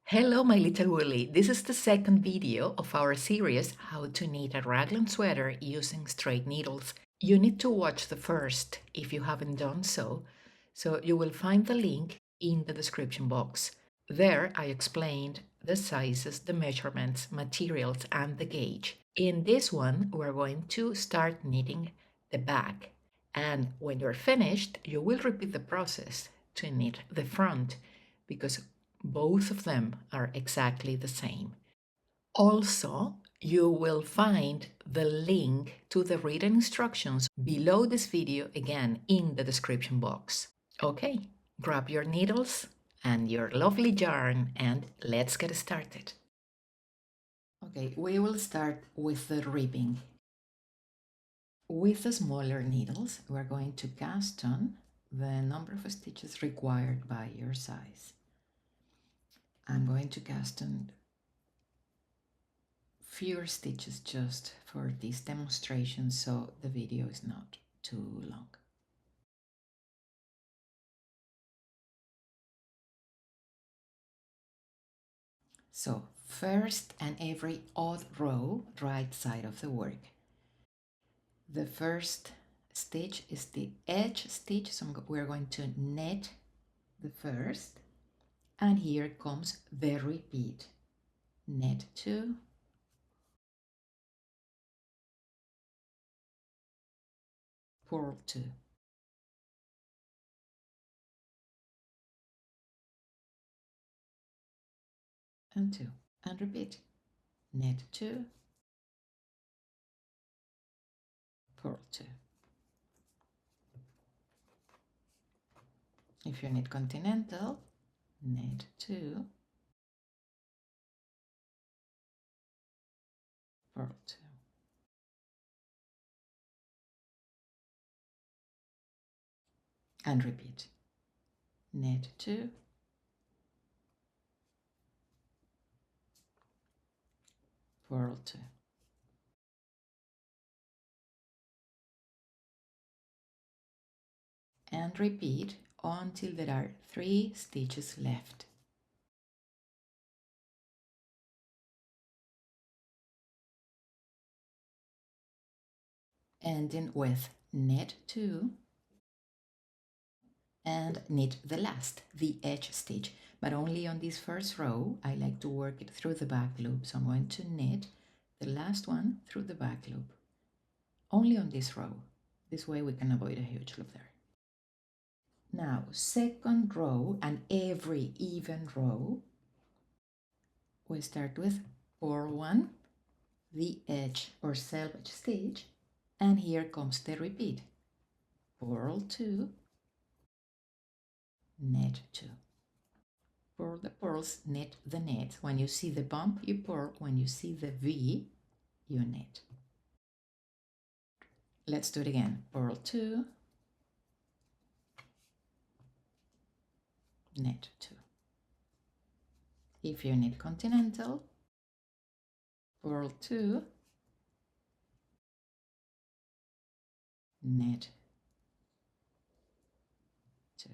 Hello, my little woolly. This is the second video of our series, How to Knit a Raglan Sweater Using Straight Needles. You need to watch the first if you haven't done so, so you will find the link in the description box. There I explained the sizes, the measurements, materials, and the gauge. In this one, we're going to start knitting the back. And when you're finished, you will repeat the process to knit the front because both of them are exactly the same. Also, you will find the link to the written instructions below this video again in the description box. Okay, grab your needles and your lovely yarn and let's get started. Okay, we will start with the ribbing. With the smaller needles, we're going to cast on the number of stitches required by your size. I'm going to cast on fewer stitches just for this demonstration, so the video is not too long. So first and every odd row, right side of the work. The first stitch is the edge stitch, so we're going to knit the first, and here comes the repeat. Knit 2, purl 2, and 2, and repeat. Knit 2, purl 2. If you knit continental, knit 2, purl 2. And repeat. Knit 2, purl 2. And repeat until there are 3 stitches left. Ending with knit 2 and knit the last, the edge stitch, but only on this first row. I like to work it through the back loop, so I'm going to knit the last one through the back loop, only on this row. This way we can avoid a huge loop there. Now, second row and every even row, we start with purl 1, the edge or selvage stitch, and here comes the repeat. Purl 2, knit 2. Purl the purls, knit the knit. When you see the bump, you purl. When you see the V, you knit. Let's do it again. Purl 2, knit 2. If you knit continental, purl 2, knit 2.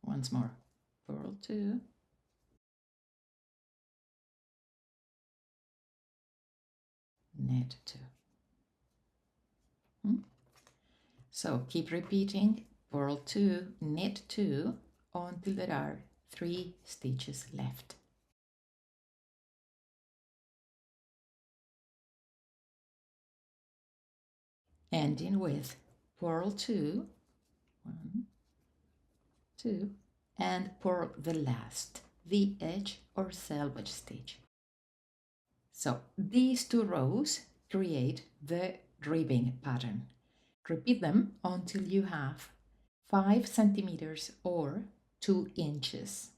Once more. Purl 2, knit 2. So keep repeating purl 2, knit 2 until there are 3 stitches left. Ending with purl 2, 1, 2, and purl the last, the edge or selvage stitch. So these 2 rows create the ribbing pattern. Repeat them until you have 5 centimeters or 2 inches.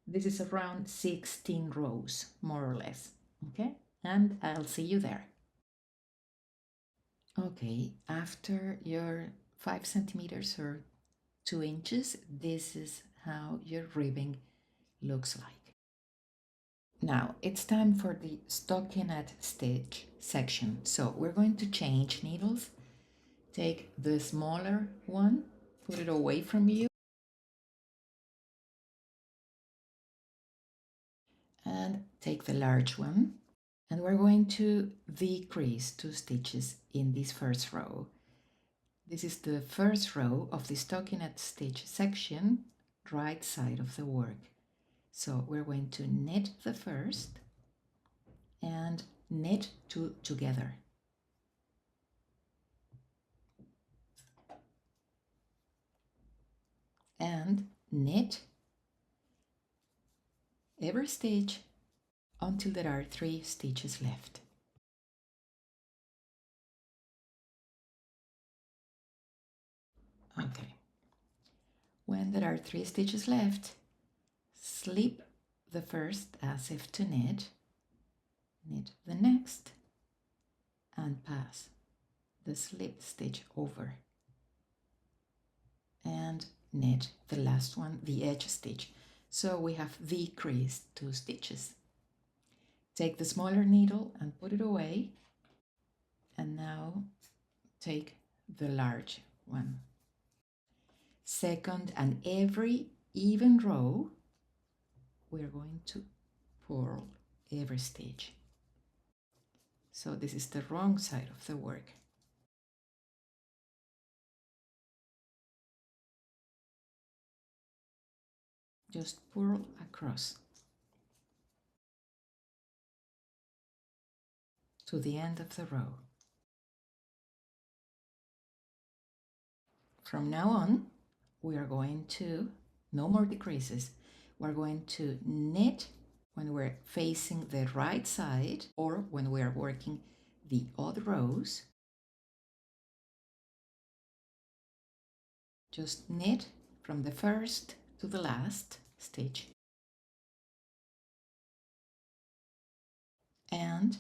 This is around 16 rows, more or less, okay? And I'll see you there. Okay, after your 5 centimeters or 2 inches, this is how your ribbing looks like. Now it's time for the stockinette stitch section. So we're going to change needles. Take the smaller one, put it away from you. and take the large one, and we're going to decrease 2 stitches in this first row. This is the first row of the stockinette stitch section, right side of the work. So we're going to knit the first and knit 2 together. And knit every stitch until there are 3 stitches left. Okay. When there are 3 stitches left, slip the first as if to knit, knit the next, and pass the slip stitch over, and knit the last one, the edge stitch. So we have decreased 2 stitches. Take the smaller needle and put it away, and now take the large one. Second and every even row, we're going to purl every stitch. So this is the wrong side of the work. Just purl across to the end of the row. From now on, we are going to, no more decreases, we're going to knit when we're facing the right side or when we are working the odd rows. Just knit from the first to the last stitch. And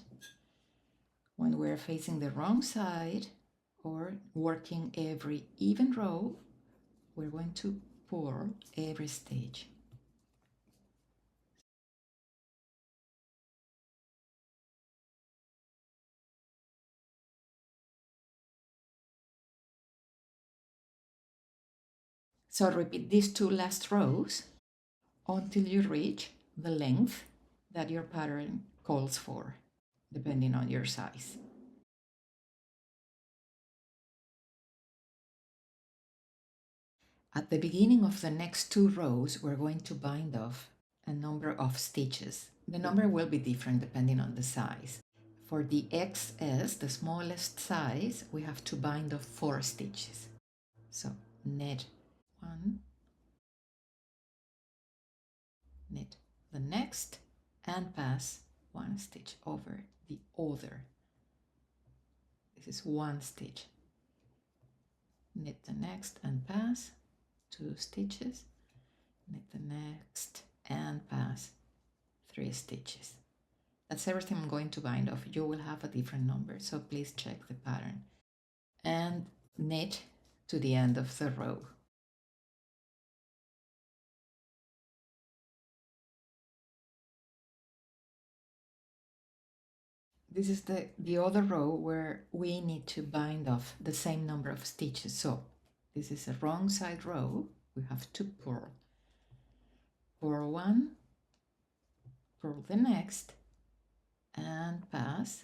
when we're facing the wrong side or working every even row, we're going to purl every stitch. So repeat these 2 last rows until you reach the length that your pattern calls for, depending on your size. At the beginning of the next 2 rows, we're going to bind off a number of stitches. The number will be different depending on the size. For the XS, the smallest size, we have to bind off 4 stitches. So knit 1, knit the next, and pass 1 stitch over the other. This is 1 stitch. Knit the next and pass 2 stitches, knit the next and pass 3 stitches. That's everything I'm going to bind off. You will have a different number, so please check the pattern. And knit to the end of the row. This is the other row where we need to bind off the same number of stitches. So this is a wrong side row. We have to purl. Purl 1, purl the next, and pass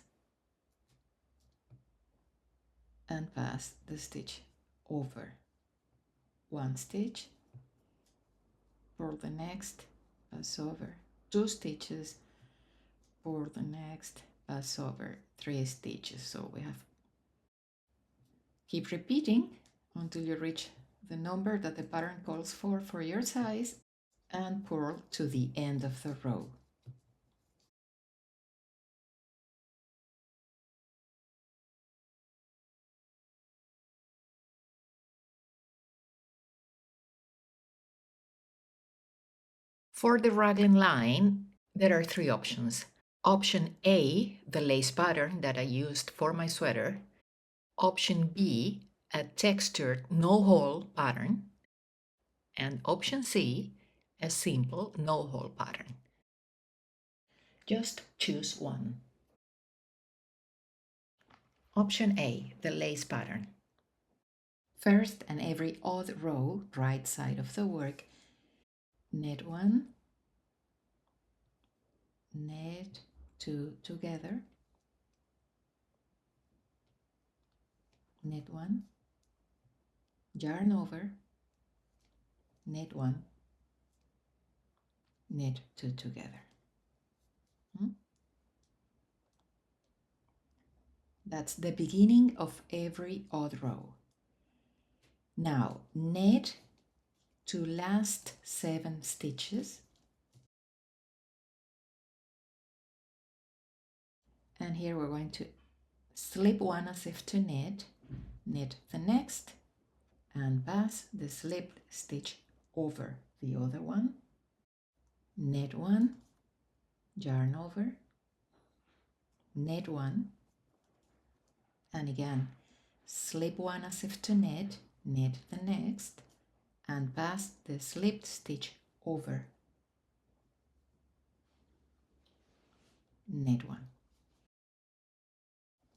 the stitch over. 1 stitch, purl the next, pass over 2 stitches, purl the next, pass over 3 stitches. So we have, keep repeating until you reach the number that the pattern calls for your size, and purl to the end of the row. For the Raglan line, there are 3 options. Option A, the lace pattern that I used for my sweater. Option B, a textured no-hole pattern. And option C, a simple no-hole pattern. Just choose one. Option A, the lace pattern. First and every odd row, right side of the work, knit 1, two together, knit one, yarn over, knit one, knit two together. That's the beginning of every odd row. Now knit to last 7 stitches, and here we're going to slip one as if to knit, knit the next, and pass the slipped stitch over the other one, knit one, yarn over, knit one, and again slip one as if to knit, knit the next, and pass the slipped stitch over, knit one.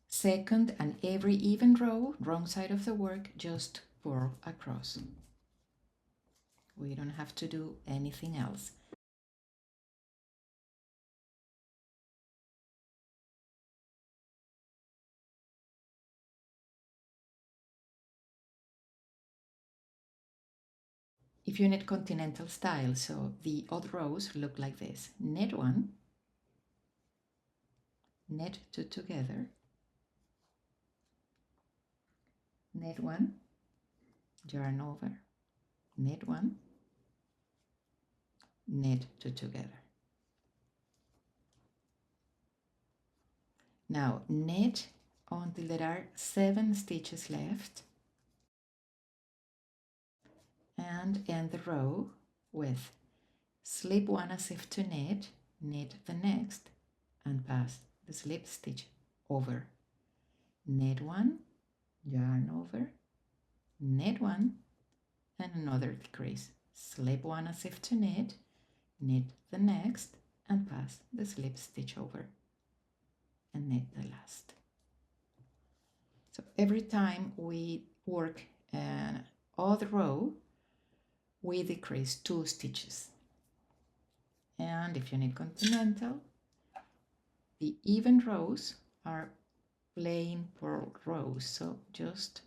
Second and every even row, wrong side of the work, just purl across. We don't have to do anything else. If you knit continental style, so the odd rows look like this. Knit one, knit two together, knit one, yarn over, knit one, knit two together. Now knit until there are 7 stitches left, and end the row with slip one as if to knit, knit the next, and pass the slip stitch over, knit one, yarn over, knit one, and another decrease, slip one as if to knit, knit the next, and pass the slip stitch over, and knit the last. So every time we work an odd row, we decrease 2 stitches. And if you knit continental, the even rows are plain purl rows, so just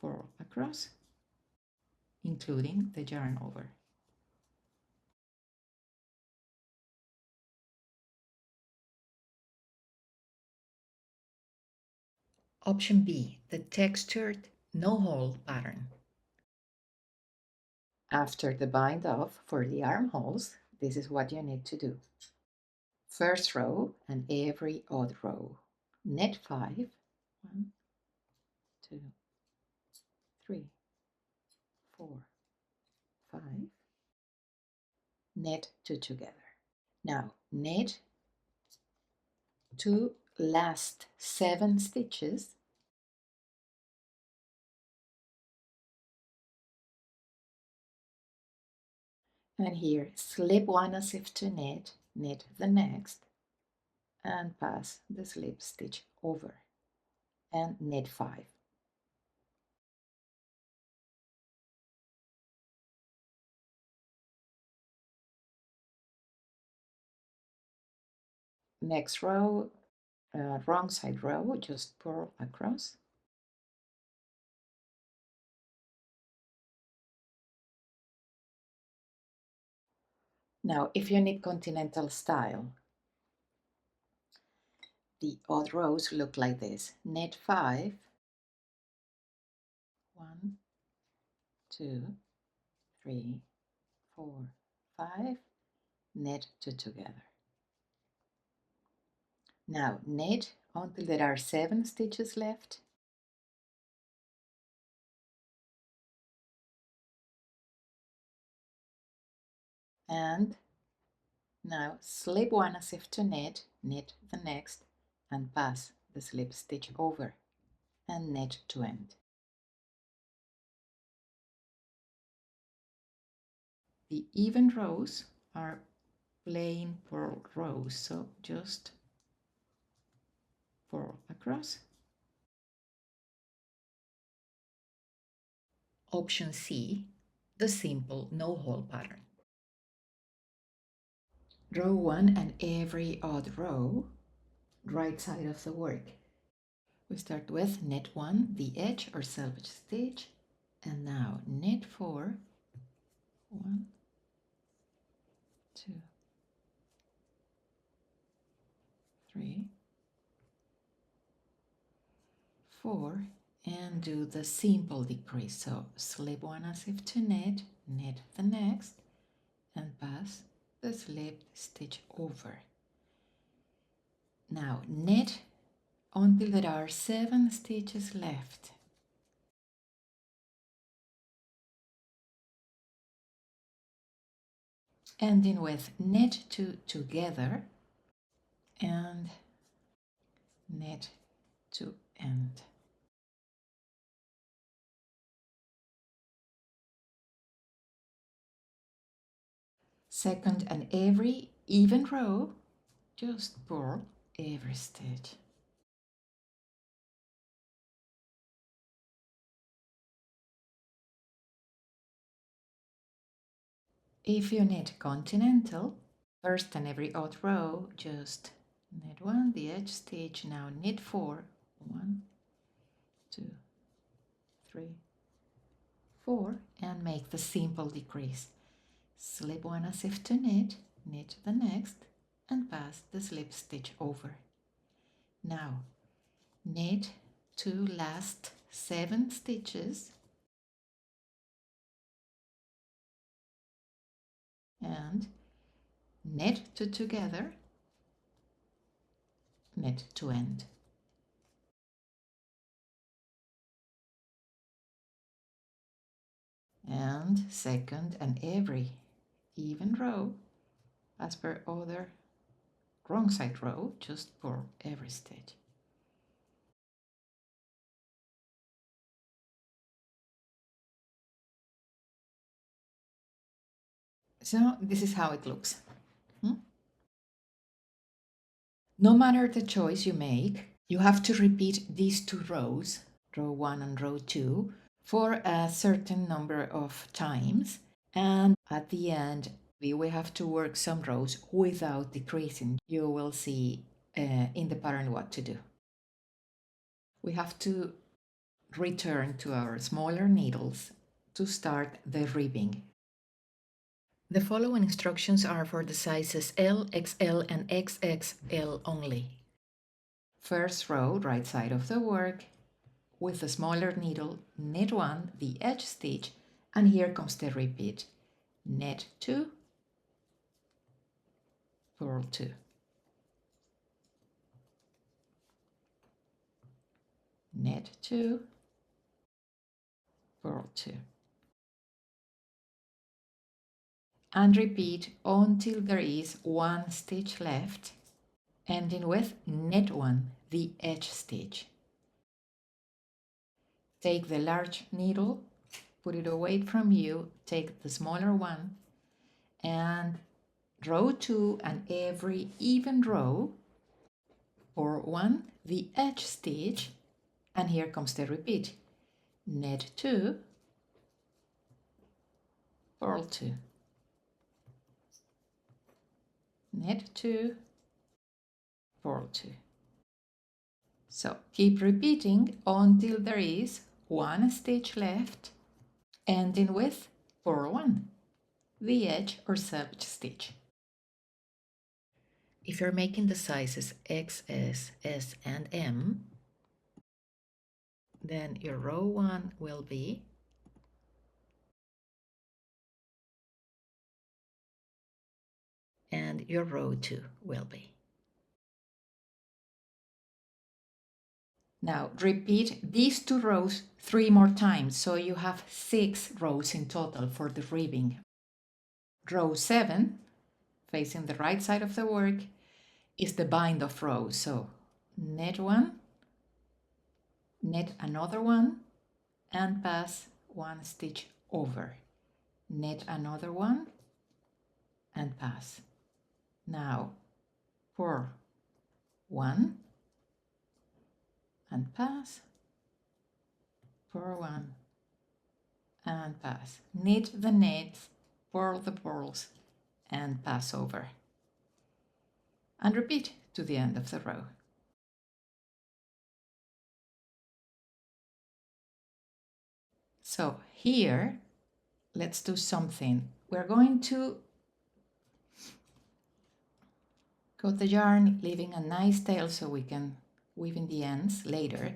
purl across, including the yarn over. Option B, the textured no-hole pattern. After the bind off for the armholes, this is what you need to do. First row and every odd row. Knit 5, 1, 2, 3, 4, 5, knit 2 together. Now knit to last 7 stitches, and here slip one as if to knit, knit the next, and pass the slip stitch over, and knit 5. Next row, wrong side row, just purl across. Now, if you knit continental style, the odd rows look like this. Knit 5, 1, 2, 3, 4, 5, knit 2 together. Now knit until there are 7 stitches left, and now slip one as if to knit, knit the next, and pass the slip stitch over, and knit to end. The even rows are plain purl rows, so just purl across. Option C, the simple no-hole pattern. Row 1 and every odd row, right side of the work. We start with knit 1, the edge or selvage stitch, and now knit 4, 1, 2, 3, 4, and do the simple decrease. So slip one as if to knit, knit the next, and pass the slipped stitch over. Now knit until there are 7 stitches left. Ending with knit 2 together and knit to end. Second and every even row, just purl every stitch. If you knit continental, first and every odd row, just knit 1, the edge stitch, now knit 4, 1, 2, 3, 4, and make the simple decrease. Slip one as if to knit, knit the next, and pass the slip stitch over. Now knit 2 last 7 stitches and knit 2 together, knit to end. And second and every even row, as per other wrong side row, just purl every stitch. So this is how it looks. No matter the choice you make, you have to repeat these 2 rows, row 1 and row 2, for a certain number of times. And at the end, we will have to work some rows without decreasing. You will see in the pattern what to do. We have to return to our smaller needles to start the ribbing. The following instructions are for the sizes L, XL, and XXL only. First row, right side of the work, with the smaller needle, knit 1, the edge stitch, and here comes the repeat. Knit 2, purl 2. Knit 2, purl 2. And repeat until there is 1 stitch left, ending with knit 1, the edge stitch. Take the large needle, put it away from you, take the smaller one, and row 2 and every even row, or 1, the edge stitch, and here comes the repeat. Knit 2, purl 2. Knit 2, purl 2. So keep repeating until there is 1 stitch left, ending with purl 1, the edge or selvage stitch. If you're making the sizes XS, S, and M, then your row 1 will be and your row 2 will be. Now repeat these 2 rows 3 more times, so you have 6 rows in total for the ribbing. Row 7, facing the right side of the work, is the bind off row. So knit 1, knit another one, and pass 1 stitch over. Knit another one, and pass. Now purl 1, and pass, purl 1, and pass. Knit the knits, purl the purls, and pass over. and repeat to the end of the row. So here, let's do something. We're going to cut the yarn, leaving a nice tail so we can weave in the ends later.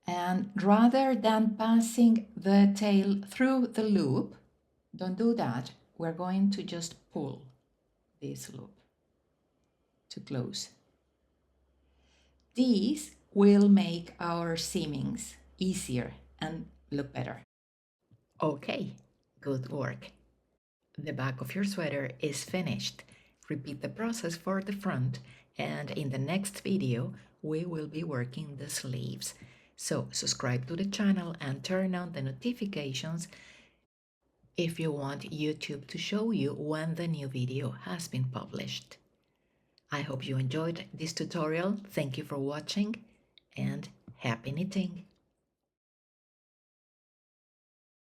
And rather than passing the tail through the loop, don't do that. We're going to just pull this loop to close. These will make our seamings easier and look better. Okay, good work. The back of your sweater is finished. Repeat the process for the front, and in the next video we will be working the sleeves. So subscribe to the channel and turn on the notifications if you want YouTube to show you when the new video has been published. I hope you enjoyed this tutorial. Thank you for watching and happy knitting!